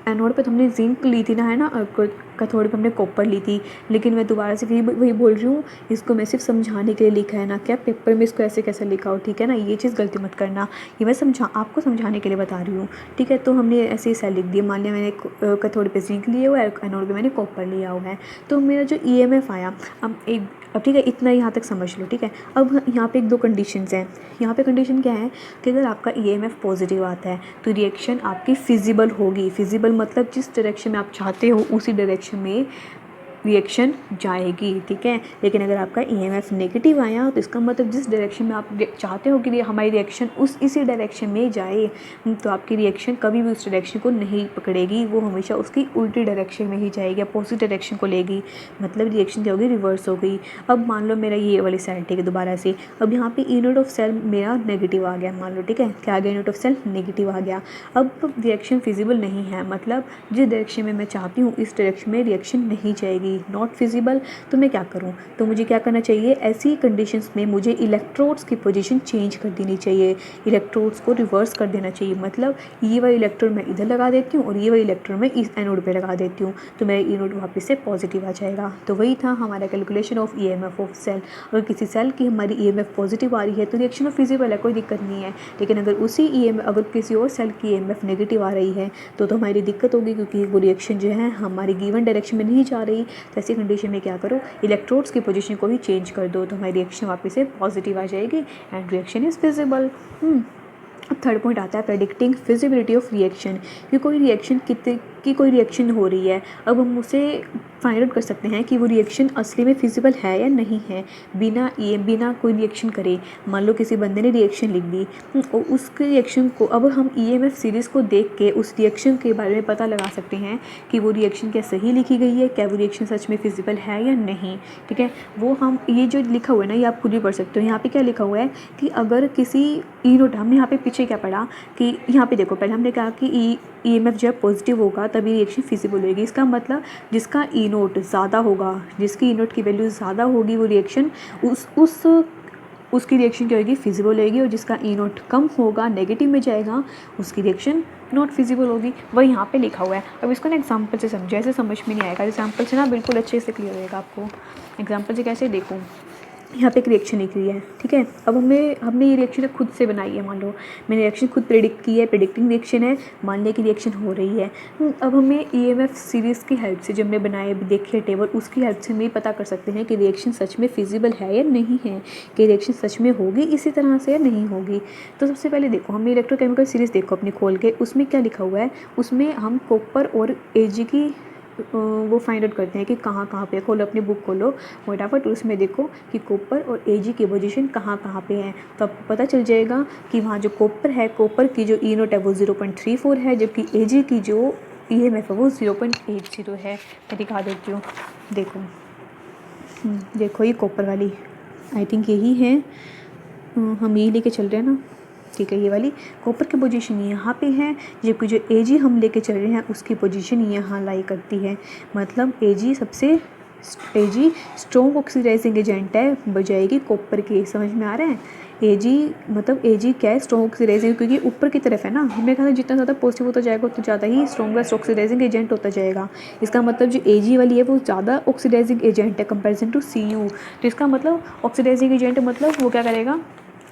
एनोड पे तो हमने जिंक ली थी ना, है ना, कैथोड पे हमने कॉपर ली थी। लेकिन मैं दोबारा से फिर वही बोल रही हूँ, इसको मैं सिर्फ समझाने के लिए लिखा है ना, क्या पेपर में इसको ऐसे कैसे लिखा हो, ठीक है ना, ये चीज़ गलती मत करना। ये मैं आपको समझाने के लिए बता रही हूँ, ठीक है। तो हमने ऐसे ही सेल लिख दिया, मान लिया मैंने कैथोड पे जिंक लिया हुआ है, एनोड पे मैंने कॉपर लिया हुआ है। तो मेरा जो ईएमएफ आया, अब ठीक है, इतना यहाँ तक समझ लो, ठीक है। अब यहाँ पे 1-2 कंडीशंस हैं। यहाँ पे कंडीशन क्या है कि अगर आपका ईएमएफ पॉजिटिव आता है तो रिएक्शन आपकी फिजिबल होगी। फिजिबल मतलब जिस डायरेक्शन में आप चाहते हो उसी डायरेक्शन में रिएक्शन जाएगी, ठीक है। लेकिन अगर आपका ईएमएफ नेगेटिव आया तो इसका मतलब जिस डायरेक्शन में आप चाहते हो कि हमारी रिएक्शन इसी डायरेक्शन में जाए, तो आपकी रिएक्शन कभी भी उस डायरेक्शन को नहीं पकड़ेगी, वो हमेशा उसकी उल्टी डायरेक्शन में ही जाएगी, अपोजिट डायरेक्शन को लेगी, मतलब रिएक्शन क्या होगी, रिवर्स हो गई। अब मान लो मेरा ये वाली साइड, ठीक है, दोबारा से अब यहाँ पे ई नोट ऑफ सेल मेरा नेगेटिव आ गया, मान लो, ठीक है, क्या आ गया, ई नोट ऑफ सेल नेगेटिव आ गया। अब रिएक्शन फिजिबल नहीं है, मतलब जिस डायरेक्शन में मैं चाहती हूँ इस डायरेक्शन में रिएक्शन नहीं जाएगी। जाएगी, नॉट फिजिबल। तो मैं क्या करूँ, तो मुझे क्या करना चाहिए, ऐसी कंडीशंस में मुझे इलेक्ट्रोड्स की पोजीशन चेंज कर देनी चाहिए, इलेक्ट्रोड्स को रिवर्स कर देना चाहिए। मतलब ये वाला इलेक्ट्रोड मैं इधर लगा देती हूँ और ये वाला इलेक्ट्रोड मैं इस एनोड पे लगा देती हूँ, तो मेरा एनोड वापस से पॉजिटिव आ जाएगा। तो वही था हमारा calculation of EMF of cell. अगर किसी सेल की हमारी ईएमएफ पॉजिटिव आ रही है तो रिएक्शन ऑफ फिजिबल है, कोई दिक्कत नहीं है। लेकिन अगर उसी ईएमएफ अगर किसी और सेल की ईएमएफ नेगेटिव आ रही है तो हमारी दिक्कत होगी, क्योंकि वो रिएक्शन जो है हमारी गिवन डायरेक्शन में नहीं जा रही। तो ऐसी कंडीशन में क्या करो, इलेक्ट्रोड्स की पोजीशन को ही चेंज कर दो, तो हमारी रिएक्शन वापस से पॉजिटिव आ जाएगी एंड रिएक्शन इज़ फिजिबल। अब थर्ड पॉइंट आता है प्रेडिक्टिंग फिजिबिलिटी ऑफ रिएक्शन, कि कोई रिएक्शन कोई रिएक्शन हो रही है, अब हम उसे फाइंड आउट कर सकते हैं कि वो रिएक्शन असली में फिजिबल है या नहीं है, बिना कोई रिएक्शन करे। मान लो किसी बंदे ने रिएक्शन लिख दी और उसके रिएक्शन को अब हम ईएमएफ सीरीज़ को देख के उस रिएक्शन के बारे में पता लगा सकते हैं कि वो रिएक्शन क्या सही लिखी गई है, क्या वो रिएक्शन सच में फिजिबल है या नहीं। ठीक है, वो हम ये जो लिखा हुआ है ना, ये आप खुद भी पढ़ सकते हो। यहाँ पे क्या लिखा हुआ है कि अगर किसी नोट, हमने यहाँ पे पीछे क्या पढ़ा कि यहाँ पे देखो, पहले हमने कहा कि ईएमएफ जब पॉजिटिव होगा तभी रिएक्शन फिजिबल होगी। इसका मतलब जिसका ई नोट ज़्यादा होगा, जिसकी ई नोट की वैल्यू ज़्यादा होगी, वो रिएक्शन उसकी रिएक्शन क्या होगी, फिजिबल होगी, और जिसका ई नोट कम होगा, नेगेटिव में जाएगा, उसकी रिएक्शन नॉट फिजिबल होगी। वही यहाँ पे लिखा हुआ है। अब इसको ना एग्जांपल से समझो, ऐसे समझ में नहीं आएगा, एग्जांपल से ना बिल्कुल अच्छे से क्लियर होएगा आपको। एग्जांपल से कैसे, देखो यहाँ पे एक रिएक्शन लिख रही है, ठीक है। अब हमने ये रिएक्शन खुद से बनाई है, मान लो मैंने रिएक्शन खुद प्रेडिक्ट की है, प्रेडिक्टिंग रिएक्शन है, मान लिया कि रिएक्शन हो रही है। अब हमें ईएमएफ सीरीज़ की हेल्प से, जब हमने बनाए देखिए टेबल, उसकी हेल्प से हम ये पता कर सकते हैं कि रिएक्शन सच में फिजिबल है या नहीं है, कि रिएक्शन सच में होगी इसी तरह से या नहीं होगी। तो सबसे पहले देखो, हमने इलेक्ट्रोकेमिकल सीरीज़ देखो अपनी खोल के, उसमें क्या लिखा हुआ है, उसमें हम कॉपर और एजी की वो फाइंड आउट करते हैं कि कहाँ पे। खोलो अपनी बुक खोलो फटाफट, उसमें देखो कि कॉपर और एजी की पोजीशन कहाँ पे है। तो आपको पता चल जाएगा कि वहाँ जो कॉपर है, कॉपर की जो ई नोट है वो 0.34 है, जबकि एजी की जो ईएमएफ है वो 0.80 है। मैं दिखा देती हूँ, देखो देखो ये कॉपर वाली, आई थिंक यही है, हम यही लेके चल रहे हैं ना, ठीक है। ये वाली कॉपर की पोजीशन यहाँ पे है, जबकि जो एजी हम लेके चल रहे हैं उसकी पोजीशन यहाँ लाई करती है। मतलब एजी स्ट्रॉन्ग ऑक्सीडाइजिंग एजेंट है बजाय कि कॉपर के। समझ में आ रहा है, एजी क्या है, स्ट्रॉन्ग ऑक्सीडाइजिंग, क्योंकि ऊपर की तरफ है ना, हमें कहा जितना ज़्यादा पॉजिटिव होता जाएगा उतना ज़्यादा ही स्ट्रॉन्गेस्ट ऑक्सीडाइजिंग एजेंट होता जाएगा। इसका मतलब जो एजी वाली है वो ज़्यादा ऑक्सीडाइजिंग एजेंट है कंपेरिजन टू सीयू। तो इसका मतलब ऑक्सीडाइजिंग एजेंट मतलब वो क्या करेगा,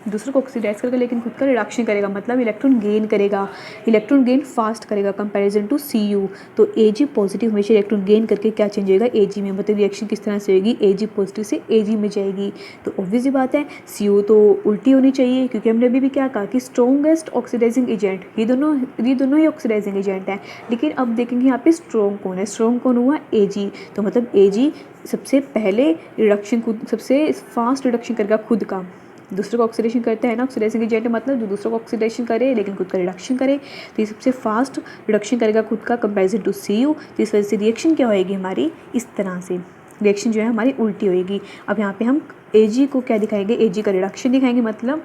दूसरे को ऑक्सीडाइज करेगा लेकिन खुद का रिडक्शन करेगा, मतलब इलेक्ट्रॉन गेन करेगा, इलेक्ट्रॉन गेन फास्ट करेगा कंपैरिजन टू सीयू। तो एजी पॉजिटिव हमेशा इलेक्ट्रॉन गेन करके क्या चेंज होएगा, एजी में। मतलब रिएक्शन किस तरह से होगी, एजी पॉजिटिव से एजी में जाएगी। तो ऑब्वियस ही बात है सीयू तो उल्टी होनी चाहिए, क्योंकि हमने अभी भी क्या कहा कि स्ट्रॉन्गेस्ट ऑक्सीडाइजिंग एजेंट, ये दोनों ही ऑक्सीडाइजिंग एजेंट हैं। लेकिन अब देखेंगे यहाँ पे स्ट्रॉन्ग कौन है, स्ट्रॉन्ग कौन हुआ, एजी। तो मतलब एजी सबसे पहले रिडक्शन सबसे फास्ट रिडक्शन करेगा खुद का, दूसरे को ऑक्सीडेशन करते हैं ना, ऑक्सीडाइजिंग एजेंट मतलब जो दूसरों को ऑक्सीडेशन करे लेकिन खुद का रिडक्शन करे। तो ये सबसे फास्ट रिडक्शन करेगा खुद का कंपैरिजन टू सीयू। तो इस वजह से रिएक्शन क्या होएगी हमारी, इस तरह से रिएक्शन जो है हमारी उल्टी होएगी। अब यहाँ पे हम एजी को क्या दिखाएंगे, एजी का रिडक्शन दिखाएंगे, मतलब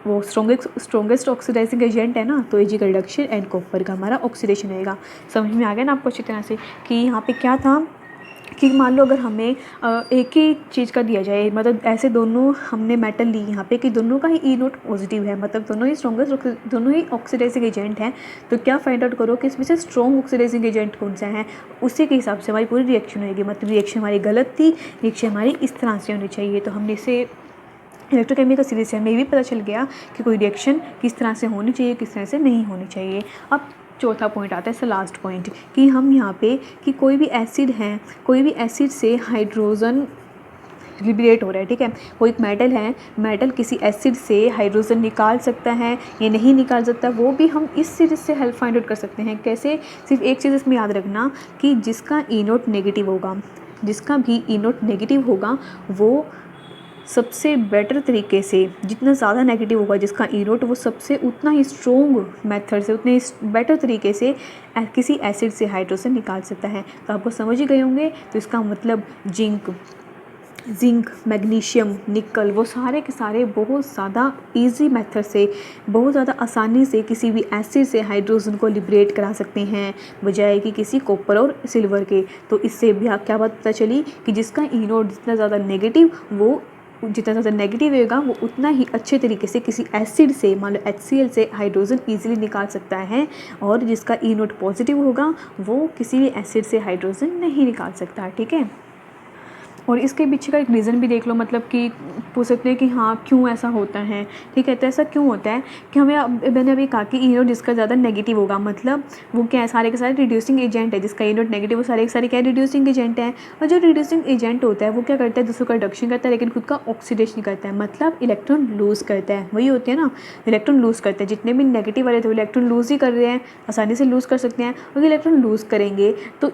वो स्ट्रॉन्गेस्ट ऑक्सीडाइजिंग एजेंट है ना, तो एजी का रिडक्शन एंड कॉपर का हमारा ऑक्सीडेशन आएगा। समझ में आ गया ना आपको अच्छी तरह से कि यहाँ पे क्या था कि मान लो अगर हमें एक ही चीज़ का दिया जाए, मतलब ऐसे दोनों हमने मेटल ली यहाँ पे कि दोनों का ही ई नोट पॉजिटिव है, मतलब दोनों ही स्ट्रॉन्गेस्ट, दोनों ही ऑक्सीडाइजिंग एजेंट हैं। तो क्या फाइंड आउट करो कि इसमें से स्ट्रॉन्ग ऑक्सीडाइजिंग एजेंट कौन सा है, उसी के हिसाब से हमारी पूरी रिएक्शन होगी। मतलब रिएक्शन हमारी गलत थी, रिएक्शन हमारी इस तरह से होनी चाहिए। तो हमने इसे इलेक्ट्रोकेमिकल सीरीज से हमें भी पता चल गया कि कोई रिएक्शन किस तरह से होनी चाहिए, किस तरह से नहीं होनी चाहिए। अब चौथा पॉइंट आता है, इसका लास्ट पॉइंट, कि हम यहाँ पे कि कोई भी एसिड है, कोई भी एसिड से हाइड्रोजन लिबरेट हो रहा है, ठीक है। कोई एक मेटल है, मेटल किसी एसिड से हाइड्रोजन निकाल सकता है या नहीं निकाल सकता, वो भी हम इस सीरीज से हेल्प फाइंड आउट कर सकते हैं। कैसे, सिर्फ एक चीज़ इसमें याद रखना कि जिसका ई नोट नेगेटिव होगा, जिसका भी ई नोट नेगेटिव होगा वो सबसे बेटर तरीके से, जितना ज़्यादा नेगेटिव होगा जिसका ई नोट, वो सबसे उतना ही स्ट्रॉन्ग मेथड से, उतने बेटर तरीके से किसी एसिड से हाइड्रोजन निकाल सकता है। तो आपको समझ ही गए होंगे। तो इसका मतलब जिंक, जिंक, मैग्नीशियम, निकल, वो सारे के सारे बहुत ज़्यादा इजी मेथड से, बहुत ज़्यादा आसानी से किसी भी एसिड से हाइड्रोजन को लिबरेट करा सकते हैं, बजाय कि किसी कॉपर और सिल्वर के। तो इससे भी आप क्या बात पता चली कि जिसका ई नोट जितना ज़्यादा नेगेटिव, वो जितना ज़्यादा नेगेटिव होगा वो उतना ही अच्छे तरीके से किसी एसिड से, मान लो HCl से हाइड्रोजन ईजिली निकाल सकता है, और जिसका ई नोट पॉजिटिव होगा वो किसी भी एसिड से हाइड्रोजन नहीं निकाल सकता। ठीक है, और इसके पीछे का एक रीज़न भी देख लो, मतलब कि पूछ सकते हैं कि हाँ क्यों ऐसा होता है। ठीक है, तो ऐसा क्यों होता है कि मैंने अभी कहा कि ई नोट जिसका ज़्यादा नेगेटिव होगा, मतलब वो क्या है, सारे के सारे रिड्यूसिंग एजेंट है। जिसका ई नोट नेगेटिव वो सारे के सारे क्या रिड्यूसिंग एजेंट है। और जो रिड्यूसिंग एजेंट होता है वो क्या करता है, दूसरों का रिडक्शन करता है लेकिन खुद का ऑक्सीडेशन करता है, मतलब इलेक्ट्रॉन लूज़ करता है। वही होते हैं ना, इलेक्ट्रॉन लूज़ करते हैं। जितने भी नेगेटिव वाले थे वो इलेक्ट्रॉन लूज़ ही कर रहे हैं, आसानी से लूज़ कर सकते हैं। और इलेक्ट्रॉन लूज़ करेंगे तो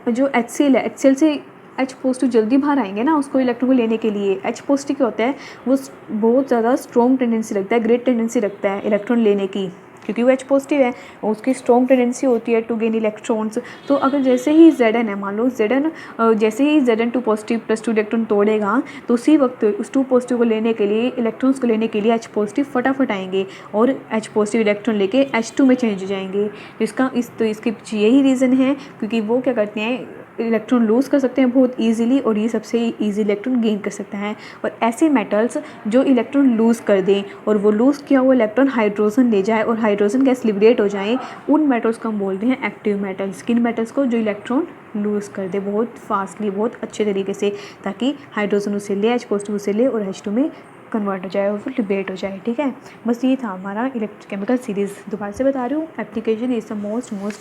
जो HCl है, HCl से H पॉजिटिव जल्दी बाहर आएंगे ना उसको इलेक्ट्रॉन को लेने के लिए। H पॉजिटिव क्या होता है, वो बहुत ज़्यादा स्ट्रॉन्ग टेंडेंसी रखता है, ग्रेट टेंडेंसी रखता है इलेक्ट्रॉन लेने की, क्योंकि वो H पॉजिटिव है और उसकी स्ट्रॉन्ग टेंडेंसी होती है टू गेन इलेक्ट्रॉन्स। तो अगर जैसे ही Zn है, मान लो Zn जैसे ही Zn 2 पॉजिटिव +2 इलेक्ट्रॉन तोड़ेगा तो उसी वक्त उस 2 पॉजिटिव को लेने के लिए, इलेक्ट्रॉन्स को लेने के लिए H पॉजिटिव फटाफट आएंगे और H पॉजिटिव इलेक्ट्रॉन लेके H2 में चेंज हो जाएंगे। तो इसके पीछे यही रीज़न है, क्योंकि वो क्या करते हैं, इलेक्ट्रॉन लूज़ कर सकते हैं बहुत इजीली, और ये सबसे ईजी इलेक्ट्रॉन गेन कर सकता है। और ऐसे मेटल्स जो इलेक्ट्रॉन लूज़ कर दें और वो लूज़ किया हुआ इलेक्ट्रॉन हाइड्रोजन ले जाए और हाइड्रोजन गैस लिबरेट हो जाए, उन मेटल्स को हम बोलते हैं एक्टिव मेटल्स। किन मेटल्स को, जो इलेक्ट्रॉन लूज़ कर दे बहुत फास्टली, बहुत अच्छे तरीके से, ताकि हाइड्रोजन उसे ले, H पॉजिटिव उसे ले और H2 में कन्वर्ट हो जाए और वो लिबरेट हो जाए। ठीक है, बस ये था हमारा इलेक्ट्रोकेमिकल सीरीज़। दोबारा से बता रही हूँ, application is the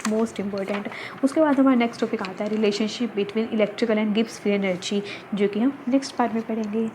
most important. उसके बाद हमारा नेक्स्ट टॉपिक आता है relationship between electrical and Gibbs free energy, जो कि हम नेक्स्ट पार्ट में पढ़ेंगे।